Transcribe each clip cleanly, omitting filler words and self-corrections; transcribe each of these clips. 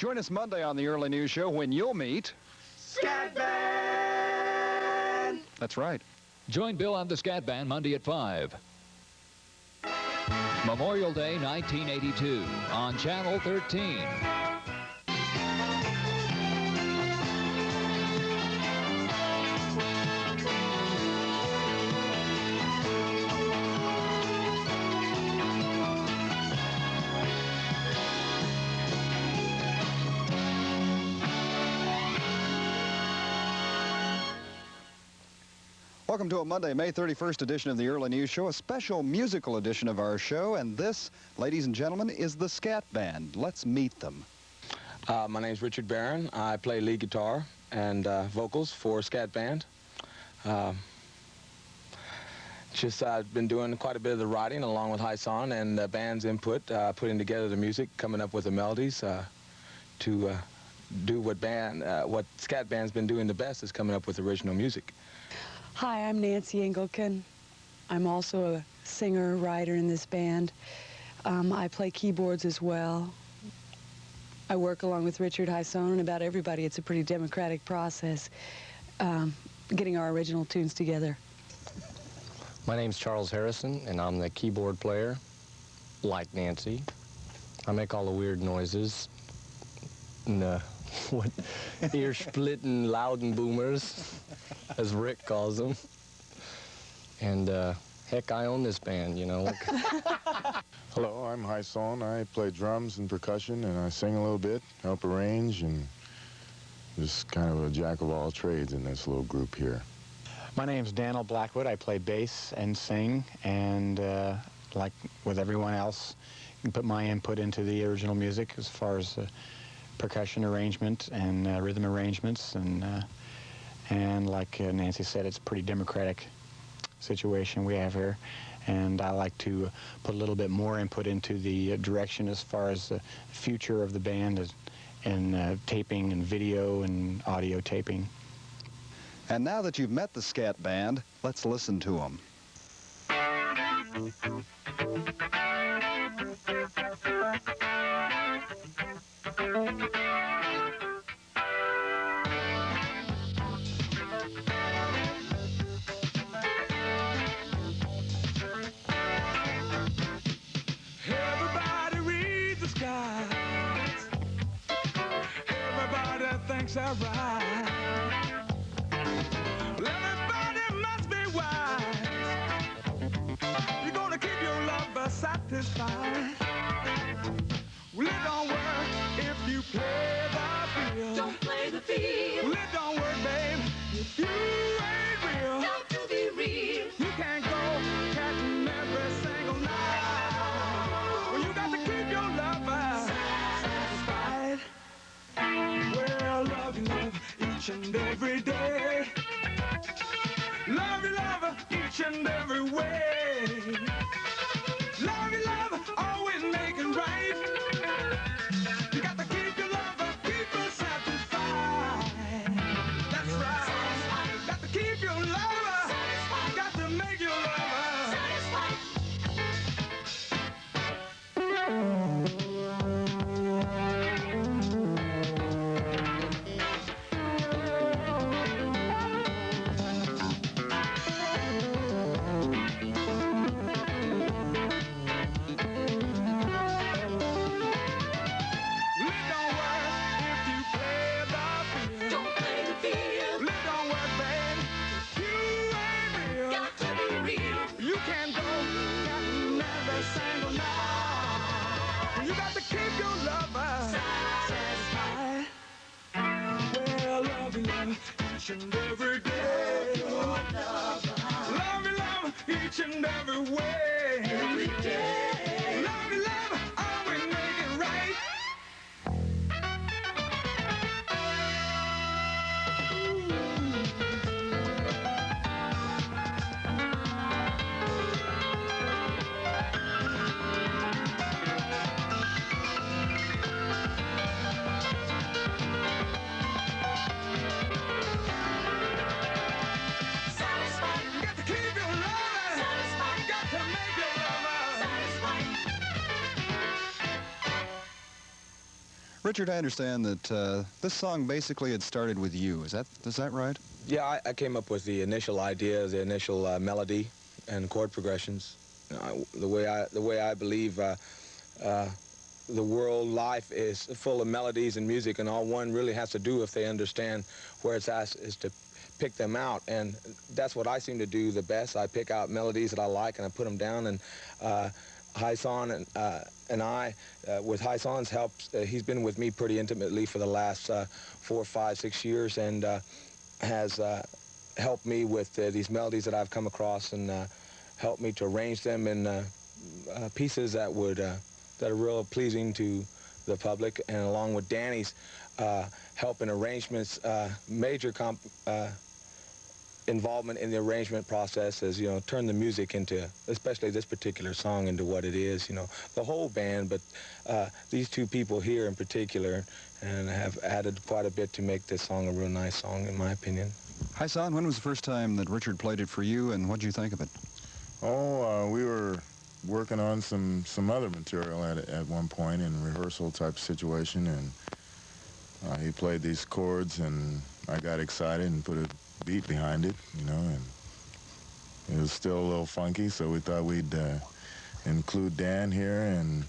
Join us Monday on the Early News Show when you'll meet Scatband! That's right. Join Bill on the Scatband Monday at 5. Memorial Day 1982 on Channel 13. Welcome to a Monday, May 31st edition of the Early News Show, a special musical edition of our show, and this, ladies and gentlemen, is the Scatband. Let's meet them. My name's Richard Barron. I play lead guitar and vocals for Scatband. I've been doing quite a bit of the writing along with Hyson and the band's input, putting together the music, coming up with the melodies to do what Scatband's been doing the best, is coming up with original music. Hi, I'm Nancy Engelken. I'm also a singer, writer in this band. I play keyboards as well. I work along with Richard, Hyson, and about everybody. It's a pretty democratic process, getting our original tunes together. My name's Charles Harrison, and I'm the keyboard player, like Nancy. I make all the weird noises, and what ear-splitting loud and boomers, as Rick calls them. And heck, I own this band, you know. Hello, I'm Hyson. I play drums and percussion, and I sing a little bit, help arrange, and just kind of a jack of all trades in this little group here. My name's Daniel Blackwood. I play bass and sing, and like with everyone else, you can put my input into the original music as far as percussion arrangement and rhythm arrangements, and like Nancy said, it's a pretty democratic situation we have here, and I like to put a little bit more input into the direction as far as the future of the band and taping and video and audio taping. And now that you've met the Scatband, let's listen to them. Everybody reads the skies. Everybody thinks they're right. Well, everybody must be wise. You're gonna keep your lover satisfied. Well, it don't work if you play the field. Don't play the field. Well, it don't work, babe, if you ain't real. Got to be real. You can't go catching every single night. Well, you got to keep your lover satisfied. Well, love your lover each and every day. Love your lover each and every way. Love your lover, always making right. You got to keep your lover, keep her satisfied. That's right. Got to keep your lover. Got to make your lover satisfied. Richard, I understand that this song basically had started with you. Is that right? Yeah, I came up with the initial idea, the initial melody and chord progressions. The way I believe the world life is full of melodies and music, and all one really has to do, if they understand where it's at, is to pick them out. And that's what I seem to do the best. I pick out melodies that I like and I put them down. And Hyson and I, with Hyson's help, he's been with me pretty intimately for the last 4, 5, 6 years, and has helped me with these melodies that I've come across, and helped me to arrange them in pieces that are real pleasing to the public. And along with Danny's help in arrangements, major involvement in the arrangement process has, turned the music into, especially this particular song, into what it is. The whole band, but these two people here in particular, and have added quite a bit to make this song a real nice song, in my opinion. Hyson, when was the first time that Richard played it for you, and what did you think of it? Oh, we were working on some other material at one point in rehearsal type situation, and he played these chords, and I got excited and put a beat behind it, and it was still a little funky, so we thought we'd include Dan here, and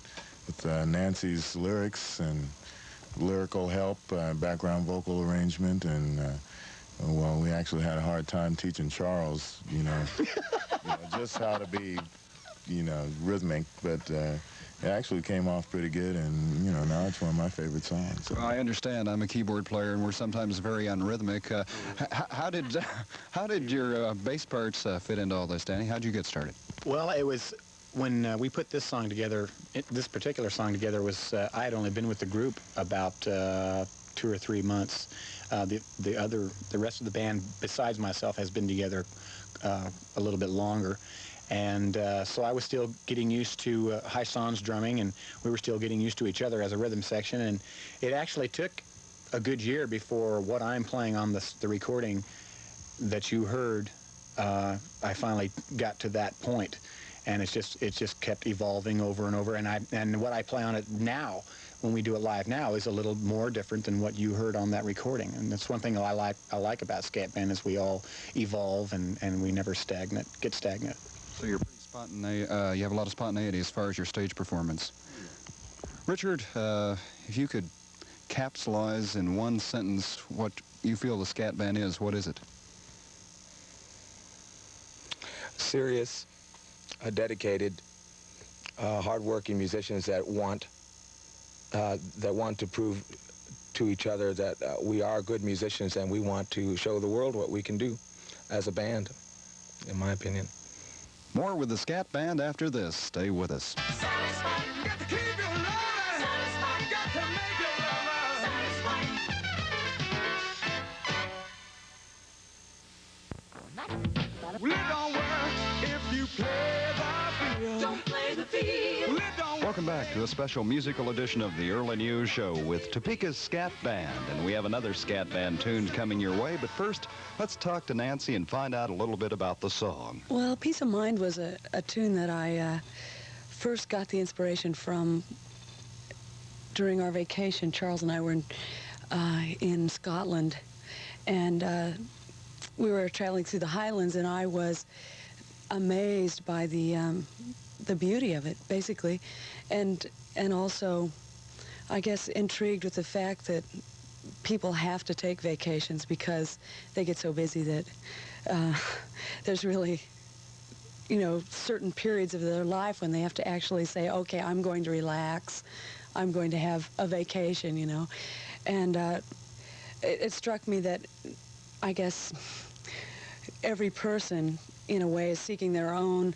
with Nancy's lyrics and lyrical help, background vocal arrangement, and well, we actually had a hard time teaching Charles, just how to be, rhythmic, but it actually came off pretty good, and now it's one of my favorite songs. Well, I understand. I'm a keyboard player, and we're sometimes very unrhythmic. How did your bass parts fit into all this, Danny? How'd you get started? Well, it was when we put this song together. This particular song together was I had only been with the group about 2 or 3 months. The rest of the band, besides myself, has been together a little bit longer. And so I was still getting used to Hyson's drumming, and we were still getting used to each other as a rhythm section. And it actually took a good year before what I'm playing on the recording that you heard, I finally got to that point. And it just kept evolving over and over. And what I play on it now, when we do it live now, is a little more different than what you heard on that recording. And that's one thing I like about Scatband, is we all evolve, and we never get stagnant. So you're pretty spontaneous. You have a lot of spontaneity as far as your stage performance. Richard, if you could capsulize in one sentence what you feel the Scatband is, what is it? Serious, dedicated, hard-working musicians that want to prove to each other that we are good musicians, and we want to show the world what we can do as a band, in my opinion. More with the Scatband after this. Stay with us. Got to keep your love. Got to make your love. Well, it don't work if you play the field. Don't play the field. Well, it don't work. Welcome back to a special musical edition of the Early News Show with Topeka's Scat Band. And we have another Scat Band tune coming your way. But first, let's talk to Nancy and find out a little bit about the song. Well, Peace of Mind was a tune that I first got the inspiration from during our vacation. Charles and I were in Scotland, and we were traveling through the Highlands, and I was amazed by the beauty of it, basically, and also, I guess, intrigued with the fact that people have to take vacations because they get so busy that there's really, certain periods of their life when they have to actually say, okay, I'm going to relax, I'm going to have a vacation, and it struck me that, I guess, every person, in a way, is seeking their own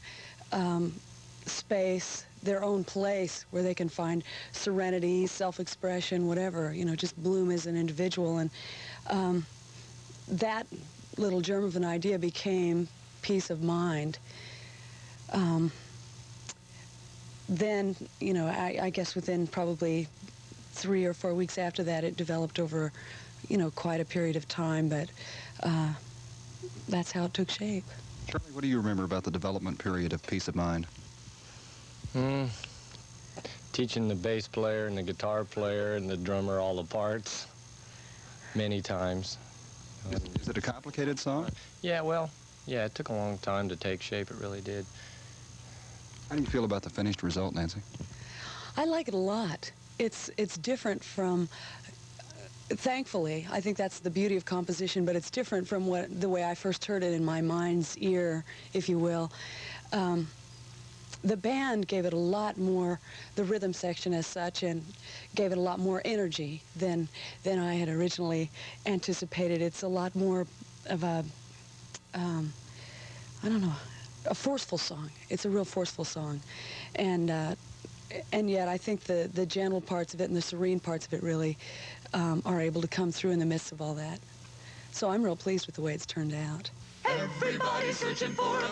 space, their own place where they can find serenity, self-expression, whatever, just bloom as an individual. And that little germ of an idea became Peace of Mind. Then, I guess within probably 3 or 4 weeks after that, it developed over, quite a period of time, but that's how it took shape. Charlie, what do you remember about the development period of Peace of Mind? teaching the bass player and the guitar player and the drummer all the parts many times. Is it a complicated song? Yeah, well, yeah, it took a long time to take shape. It really did. How do you feel about the finished result, Nancy? I like it a lot. It's different from, thankfully, I think that's the beauty of composition, but it's different from the way I first heard it in my mind's ear, if you will. The band gave it a lot more, the rhythm section as such, and gave it a lot more energy than I had originally anticipated. It's a lot more of a, I don't know, a forceful song. It's a real forceful song. And yet I think the gentle parts of it and the serene parts of it really are able to come through in the midst of all that. So I'm real pleased with the way it's turned out. Everybody's searching for a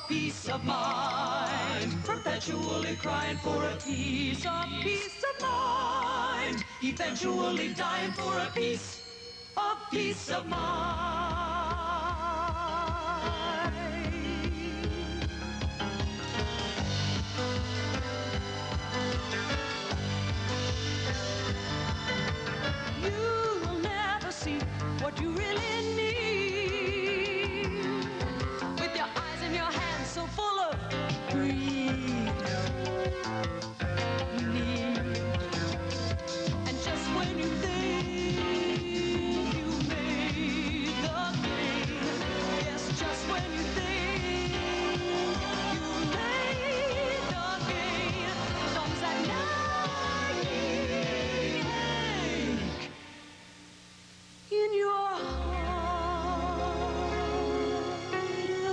piece of mind, perpetually crying for a piece of mind, eventually dying for a piece of mind. You will never see what you really need with your eyes and your hands so full of greed. And just when you think you made the gain, yes, just when you think you made the gain, comes that night in your heart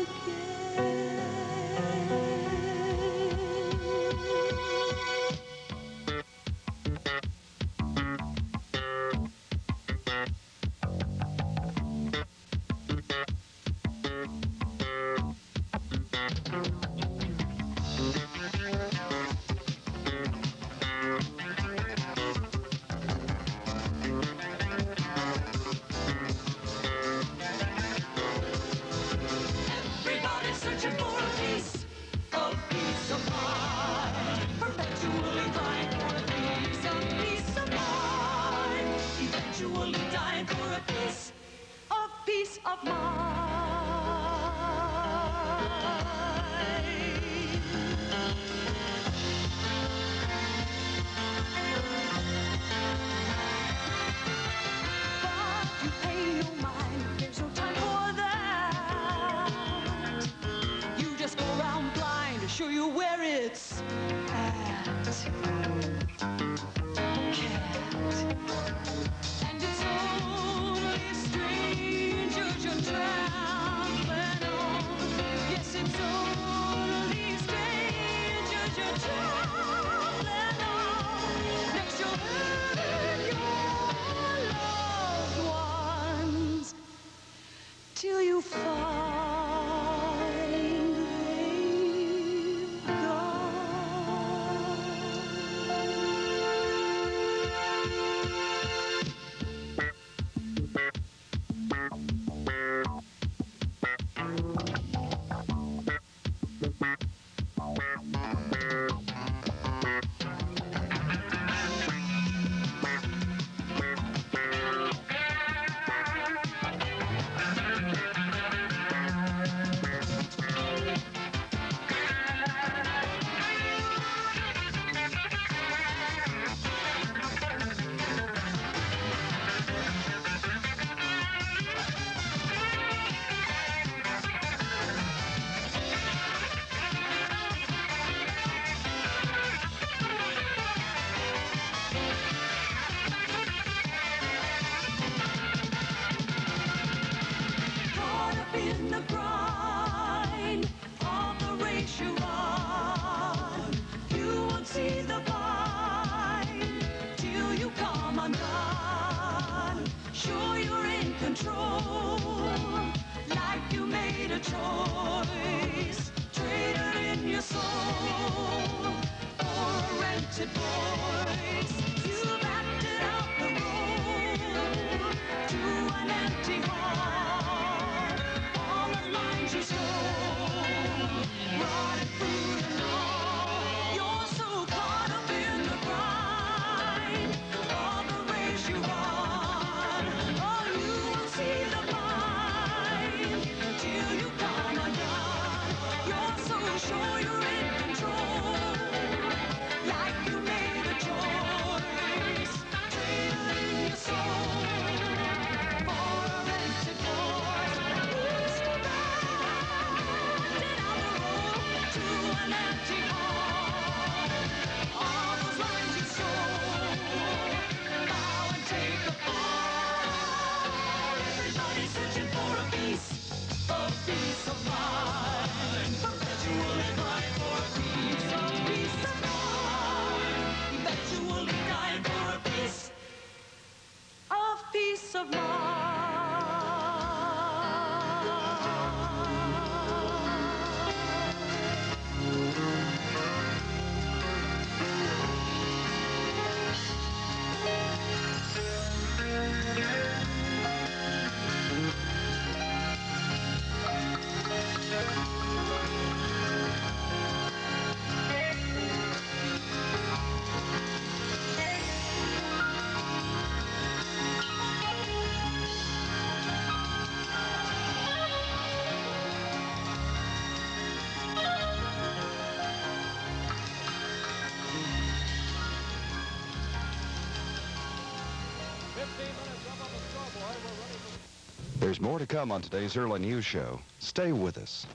again. Everybody's searching for a piece of mind, perpetually crying for a piece of mind, eventually dying for a piece of But you pay no mind, there's no time for that. You just go around blind to show you where it's at. Cat. And it's only strangers you're trampling on. Yes, it's only strangers you're trampling on. Next you'll hurt your loved ones till you find they've gone. Caught up in the grind of the race you run, you won't see the bind till you come undone. Sure you're in control, like you made a choice, traded in your soul for a rented voice. You've acted out the role to an empty heart. All the lines you stole, rotted fruit and all. You're so of mind. There's more to come on today's Early News Show. Stay with us.